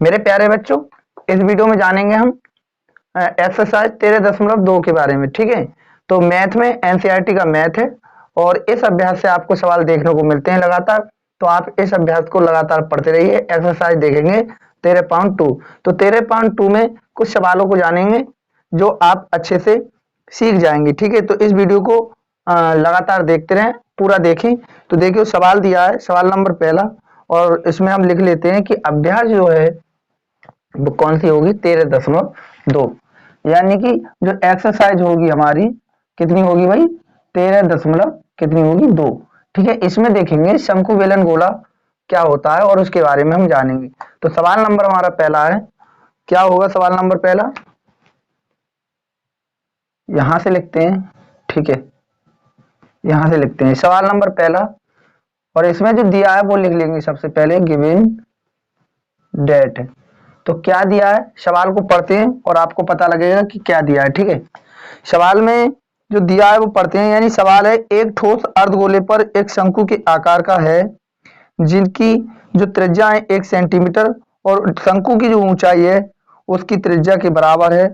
मेरे प्यारे बच्चों, इस वीडियो में जानेंगे हम एक्सरसाइज 13.2 के बारे में। ठीक है, तो मैथ में एनसीईआरटी का मैथ है और इस अभ्यास से आपको सवाल देखने को मिलते हैं लगातार। तो आप इस अभ्यास को लगातार पढ़ते रहिए। एक्सरसाइज देखेंगे 13.2। तो 13.2 में कुछ सवालों को जानेंगे जो आप अच्छे से सीख जाएंगे। ठीक है, तो इस वीडियो को लगातार देखते रहें, पूरा देखें। तो देखिए सवाल दिया है, सवाल नंबर पहला, और इसमें हम लिख लेते हैं कि अभ्यास जो है वो कौन सी होगी, 13.2। यानी कि जो एक्सरसाइज होगी हमारी कितनी होगी भाई, 13 कितनी होगी 2। ठीक है, इसमें देखेंगे शंकु बेलन गोला क्या होता है और उसके बारे में हम जानेंगे। तो सवाल नंबर हमारा पहला है, क्या होगा सवाल नंबर पहला, यहां से लिखते हैं। ठीक है, यहां से लिखते हैं सवाल नंबर पहला, और इसमें जो दिया है वो लिख लेंगे सबसे पहले, गिवन डेट। तो क्या दिया है, सवाल को पढ़ते हैं और आपको पता लगेगा कि क्या दिया है। ठीक है, सवाल में जो दिया है वो पढ़ते हैं। यानी सवाल है, एक ठोस अर्धगोले पर एक शंकु के आकार का है जिनकी जो त्रिज्या है 1 सेंटीमीटर और शंकु की जो ऊंचाई है उसकी त्रिज्या के बराबर है।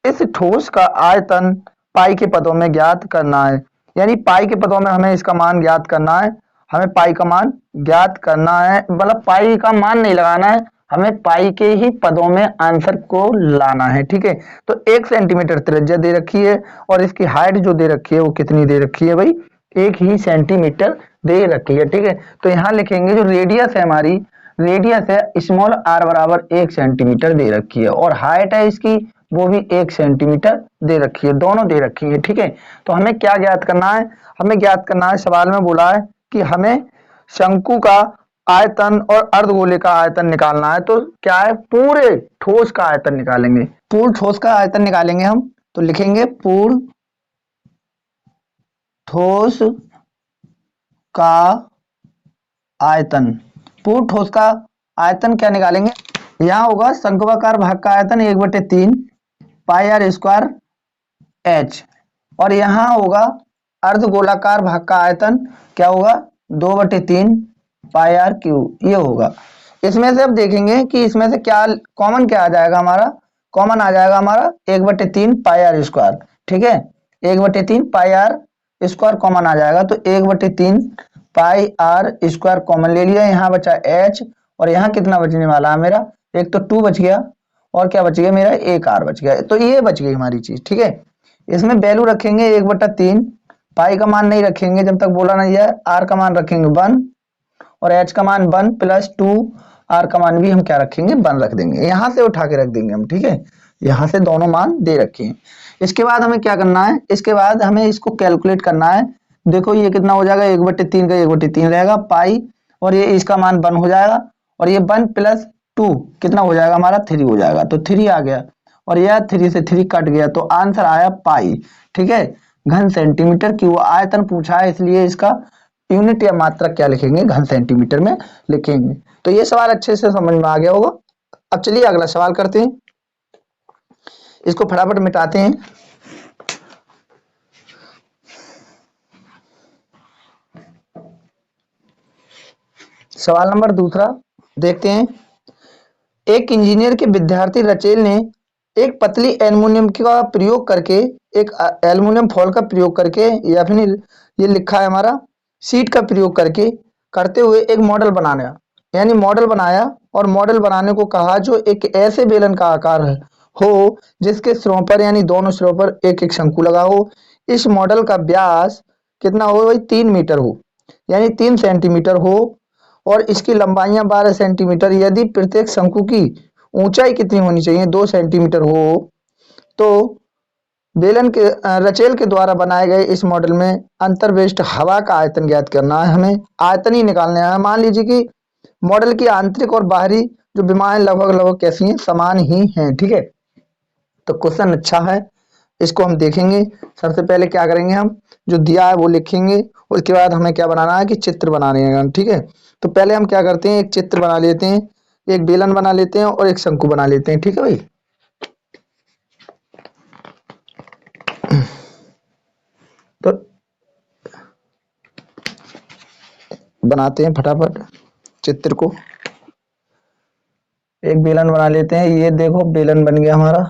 इस ठोस का आयतन पाई के पदों में ज्ञात करना है। यानी पाई के पदों में हमें इसका मान ज्ञात करना है। हमें पाई का मान ज्ञात करना है, मतलब पाई का मान नहीं लगाना है, हमें पाई के ही पदों में आंसर को लाना है। ठीक है, तो 1 सेंटीमीटर त्रिज्या दे रखी है और इसकी हाइट जो दे रखी है वो कितनी दे रखी है भाई, 1 ही सेंटीमीटर दे रखी है। ठीक है, तो यहां लिखेंगे जो रेडियस है हमारी, रेडियस है स्मॉल आर बराबर 1 सेंटीमीटर दे रखी है और हाइट है इसकी वो भी 1 सेंटीमीटर दे रखी है, दोनों दे रखी है। ठीक है, तो हमें क्या ज्ञात करना है, हमें ज्ञात करना है, सवाल में बोला है कि हमें शंकु का आयतन और अर्धगोले का आयतन निकालना है। तो क्या है, पूरे ठोस का आयतन निकालेंगे, पूर्ण ठोस का आयतन निकालेंगे हम। तो लिखेंगे पूर्ण ठोस का आयतन। पूर्ण ठोस का आयतन क्या निकालेंगे, यहां होगा शंक्वाकार भाग का आयतन 1/3 पाई आर स्क्वायर एच, और यहां होगा अर्धगोलाकार भाग का आयतन, क्या होगा 2/3 पाई आर क्यू, ये होगा। इसमें से अब देखेंगे कि इसमें से क्या कॉमन, क्या आ जाएगा हमारा, कॉमन आ जाएगा हमारा 1/3 पाई आर स्क्वायर। ठीक है, 1/3 पाई आर स्क्वायर कॉमन आ जाएगा। तो 1/3 पाई आर स्क्वायर कॉमन ले लिया, यहाँ बचा एच, और यहाँ कितना बचने वाला है मेरा, एक तो 2 बच गया और क्या बच गया मेरा, एक आर बच गया। तो ये बच गई हमारी चीज। ठीक है, इसमें वैल्यू रखेंगे 1/3, पाई का मान नहीं रखेंगे जब तक बोला नहीं है, आर का मान रखेंगे 1 और एच का मान 1 + 2, आर का मान भी हम क्या रखेंगे 1 रख देंगे, यहां से उठा के रख देंगे हम। ठीक है, यहां से दोनों मान दे रखे हैं। इसके बाद हमें क्या करना है, इसके बाद हमें इसको कैलकुलेट करना है। देखो ये कितना हो जाएगा, 1/3 का 1/3 रहेगा पाई, और ये इसका मान 1 हो जाएगा, और ये 1 + 2 कितना हो जाएगा हमारा, 3 हो जाएगा। तो 3 आ गया और यह 3 से 3 कट गया, तो आंसर आया पाई। ठीक है, घन सेंटीमीटर की, वो आयतन पूछा है इसलिए इसका यूनिट या मात्रक क्या लिखेंगे, घन सेंटीमीटर में लिखेंगे। तो ये सवाल अच्छे से समझ में आ गया होगा। अब चलिए अगला सवाल करते हैं, इसको फटाफट मिटाते हैं। सवाल नंबर दूसरा देखते हैं। एक इंजीनियर के विद्यार्थी रचेल ने एक पतली एल्युमिनियम का प्रयोग करके, एक एल्युमिनियम फॉयल का प्रयोग करके, या फिर ये लिखा है हमारा शीट का प्रयोग करके करते हुए एक मॉडल बनाया। यानी मॉडल बनाया और मॉडल बनाने को कहा जो एक ऐसे बेलन का आकार हो जिसके सिरों पर, यानी दोनों सिरों पर एक एक शंकु लगा हो। इस मॉडल का व्यास कितना हो भाई, 3 मीटर हो, यानी 3 सेंटीमीटर हो, और इसकी लंबाइयां 12 सेंटीमीटर। यदि प्रत्येक शंकु की ऊंचाई कितनी होनी चाहिए, 2 सेंटीमीटर हो, तो बेलन के रचेल के द्वारा बनाए गए इस मॉडल में अंतर्वेष्ट हवा का आयतन ज्ञात करना है। हमें आयतन ही निकालना है। मान लीजिए कि मॉडल की आंतरिक और बाहरी जो विमाएं लगभग लगभग कैसी हैं, समान ही हैं। ठीक है, तो क्वेश्चन अच्छा है, इसको हम देखेंगे। सबसे पहले क्या करेंगे, हम जो दिया है वो लिखेंगे, उसके बाद हमें क्या बनाना है कि चित्र बनाने हैं। ठीक है, तो पहले हम क्या करते हैं, एक चित्र बना लेते हैं, एक बेलन बना लेते हैं और एक शंकु बना लेते हैं। ठीक है भाई, तो बनाते हैं फटाफट चित्र को। एक बेलन बना लेते हैं। ये देखो बेलन बन गया हमारा,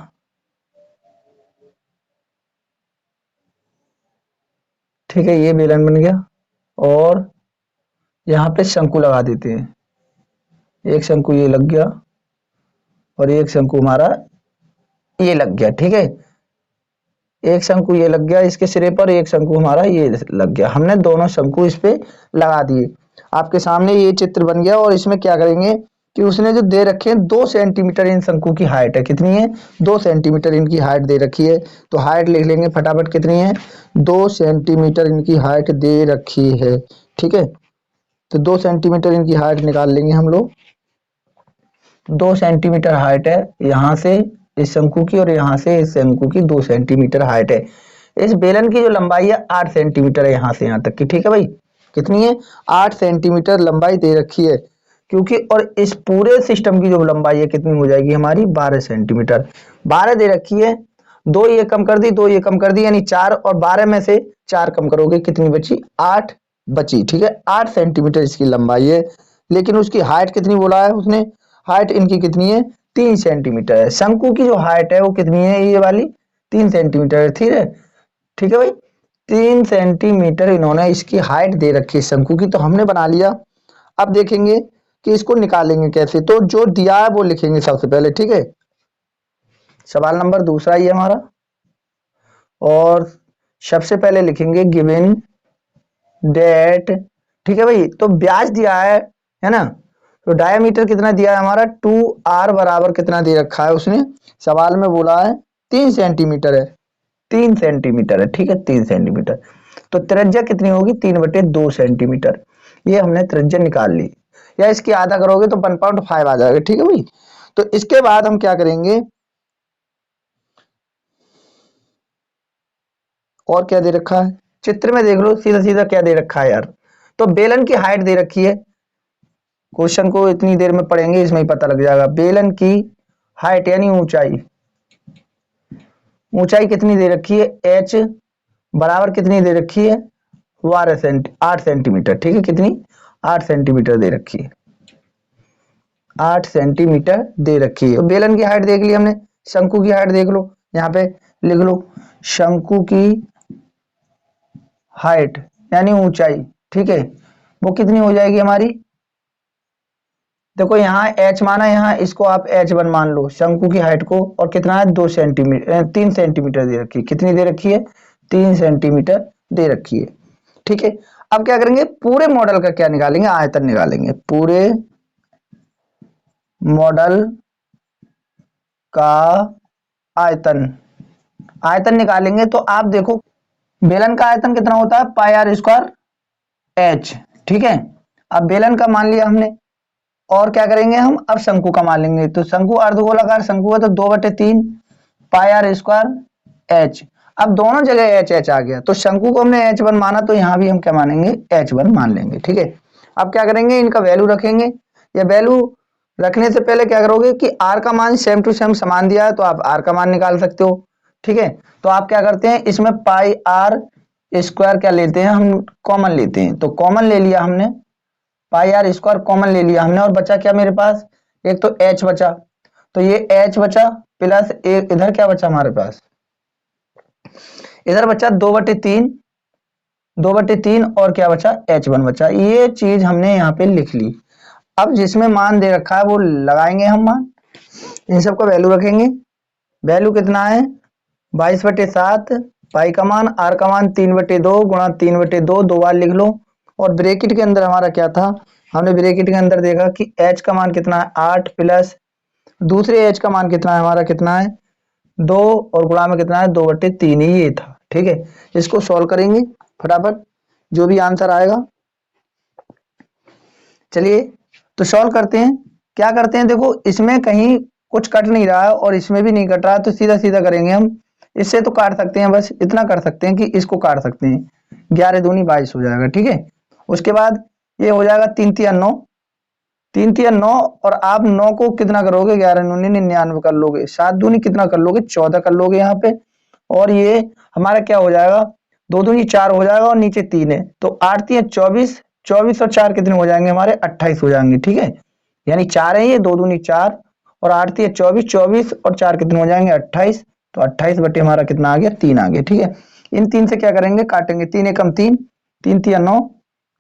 ठीक है, ये बेलन बन गया। और यहाँ पे शंकु लगा देते हैं। एक शंकु ये लग गया और एक शंकु हमारा ये लग गया, ठीक है। एक शंकु ये लग गया इसके सिरे पर, एक शंकु हमारा ये लग गया। हमने दोनों शंकु इस पे लगा दिए। आपके सामने ये चित्र बन गया। और इसमें क्या करेंगे कि उसने जो दे रखे हैं 2 सेंटीमीटर इन शंकु की हाइट है। कितनी है? 2 सेंटीमीटर इनकी हाइट दे रखी है। तो हाइट लिख लेंगे फटाफट, कितनी है? 2 सेंटीमीटर इनकी हाइट दे रखी है, ठीक है। तो 2 सेंटीमीटर इनकी हाइट निकाल लेंगे हम लोग। 2 सेंटीमीटर हाइट है यहाँ से इस शंकु की, और यहाँ से इस शंकु की 2 सेंटीमीटर हाइट है। इस बेलन की जो लंबाई है 8 सेंटीमीटर है यहाँ से यहाँ तक की, ठीक है भाई। कितनी है? 8 सेंटीमीटर लंबाई दे रखी है। क्योंकि और इस पूरे सिस्टम की जो लंबाई है कितनी हो जाएगी हमारी? 12 सेंटीमीटर। 12 दे रखी है, 2 ये कम कर दी, 2 ये कम कर दी, यानी 4, और 12 में से 4 कम करोगे कितनी बची? 8 बची, ठीक है। 8 सेंटीमीटर इसकी लंबाई है। लेकिन उसकी हाइट कितनी बोला है उसने? हाइट इनकी कितनी है? 3 सेंटीमीटर है। शंकु की जो हाइट है वो कितनी है? ये वाली 3 सेंटीमीटर है, ठीक है, ठीक है भाई। 3 सेंटीमीटर इन्होंने इसकी हाइट दे रखी है शंकु की, तो हमने बना लिया। अब देखेंगे कि इसको निकालेंगे कैसे। तो जो दिया है वो लिखेंगे सबसे पहले, ठीक है। सवाल नंबर दूसरा ही है हमारा। और सबसे पहले लिखेंगे गिवन डेट, ठीक है भाई। तो ब्याज दिया है ना। तो डायमीटर कितना दिया है हमारा? 2r बराबर कितना दे रखा है उसने? सवाल में बोला है 3 सेंटीमीटर है, 3 सेंटीमीटर है, ठीक है, 3 सेंटीमीटर। तो त्रिज्या कितनी होगी? 3/2 सेंटीमीटर। ये हमने त्रिज्या निकाल ली। या इसकी आधा करोगे तो 1.5 आ जाएगा, ठीक है भाई। तो इसके बाद हम क्या करेंगे, और क्या दे रखा है चित्र में देख लो सीधा सीधा क्या दे रखा है यार। तो बेलन की हाइट दे रखी है। क्वेश्चन को इतनी देर में पढ़ेंगे, इसमें ही पता लग जाएगा। बेलन की हाइट यानी ऊंचाई, ऊंचाई कितनी दे रखी है? h बराबर कितनी दे रखी है? 8 सेंटीमीटर, ठीक है। कितनी? 8 सेंटीमीटर दे रखी है, 8 सेंटीमीटर दे रखी है। तो बेलन की हाइट देख ली हमने। शंकु की हाइट देख लो, यहाँ पे लिख लो शंकु की हाइट यानी ऊंचाई, ठीक है, वो कितनी हो जाएगी हमारी? देखो यहाँ h माना, यहाँ इसको आप h1 मान लो शंकु की हाइट को। और कितना है? 2 सेंटीमीटर, 3 सेंटीमीटर दे रखी है। कितनी दे रखी है? 3 सेंटीमीटर दे रखी है, ठीक है। अब क्या करेंगे? पूरे मॉडल का क्या निकालेंगे? आयतन निकालेंगे। पूरे मॉडल का आयतन, आयतन निकालेंगे। तो आप देखो बेलन का आयतन कितना होता है? πr² h, ठीक है। अब बेलन का मान लिया हमने। और क्या करेंगे हम? अब शंकु का मान लेंगे। तो शंकु अर्धगोलाकार शंकु है, तो 2/3 πr² h। अब दोनों जगह h h आ गया, तो शंकु को हमने h1 माना, तो यहां भी हम क्या मानेंगे? h1 मान लेंगे, ठीक है। अब क्या करेंगे? इनका वैल्यू रखेंगे। या वैल्यू रखने से पहले क्या करोगे कि r का मान सेम टू सेम समान दिया है, तो आप r का मान निकाल सकते हो, ठीक है। तो आप क्या करते हैं, इसमें πr² क्या लेते हैं हम? कॉमन लेते हैं। तो कॉमन ले लिया हमने, πr² कॉमन ले लिया हमने। और बचा क्या मेरे पास? एक तो h बचा, तो ये h बचा, प्लस एक इधर क्या बचा हमारे पास? इधर बचा 2/3, 2/3, और क्या बचा? h1 बचा। ये चीज हमने यहाँ पे लिख ली। अब जिसमें मान दे रखा है वो लगाएंगे हम मान। इन सबका वैल्यू रखेंगे। वैल्यू कितना है? 22/7, पाई का मान, आर का मान 3/2 गुणा 3/2, 2 बार लिख लो। और ब्रैकेट के अंदर हमारा क्या था? हमने ब्रैकेट के अंदर देखा कि h का मान कितना है? 8, प्लस दूसरे h का मान कितना है हमारा? कितना है? 2, और गुणा में कितना है? 2/3 ही ये था, ठीक है। इसको सॉल्व करेंगे फटाफट, जो भी आंसर आएगा। चलिए तो सॉल्व करते हैं। क्या करते हैं, देखो इसमें कहीं कुछ कट नहीं रहा है और इसमें भी नहीं कट रहा है, तो सीधा सीधा करेंगे हम। इससे तो काट सकते हैं, बस इतना कर सकते हैं कि इसको काट सकते हैं। 11 दूनी 22 हो जाएगा, ठीक है। उसके बाद ये हो जाएगा 3 3 9, 3 3 9, और आप 9 को कितना करोगे? 11 दूनी 99 कर लोगे। 7 दूनी कितना कर लोगे? 14 कर लोगे यहाँ पे। और ये हमारा क्या हो जाएगा? 2 दूनी 4 हो जाएगा, और नीचे 3 है, तो 8 3 24, 24 और 4 कितने हो जाएंगे हमारे? 28 हो जाएंगे, ठीक है। यानी 4 है ये, 2 दूनी 4 और 8 3 24, 24 और 4 कितने हो जाएंगे 28। तो 28 बटे हमारा कितना आ गया 3 आ गया। ठीक है, इन 3 से क्या करेंगे काटेंगे, 3 एकम 3, 3 तिया 9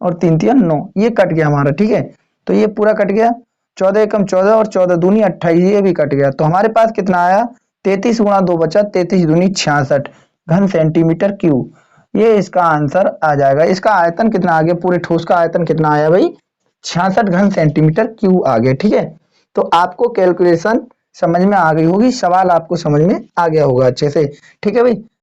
और 3 तिया 9, ये कट गया हमारा। ठीक है, तो ये पूरा कट गया। 14 एकम 14 और 14 दूनी 28, ये भी कट गया। तो हमारे पास कितना आया 33 गुणा 2 बचा, 33 दूनी 66 घन सेंटीमीटर क्यूब। ये इसका आंसर आ जाएगा। इसका आयतन कितना आ गया, पूरे ठोस का आयतन कितना आया भाई 66 घन सेंटीमीटर क्यूब आ गया। ठीक है, तो आपको कैलकुलेशन समझ में आ गई होगी, सवाल आपको समझ में आ गया होगा अच्छे से। ठीक है भाई।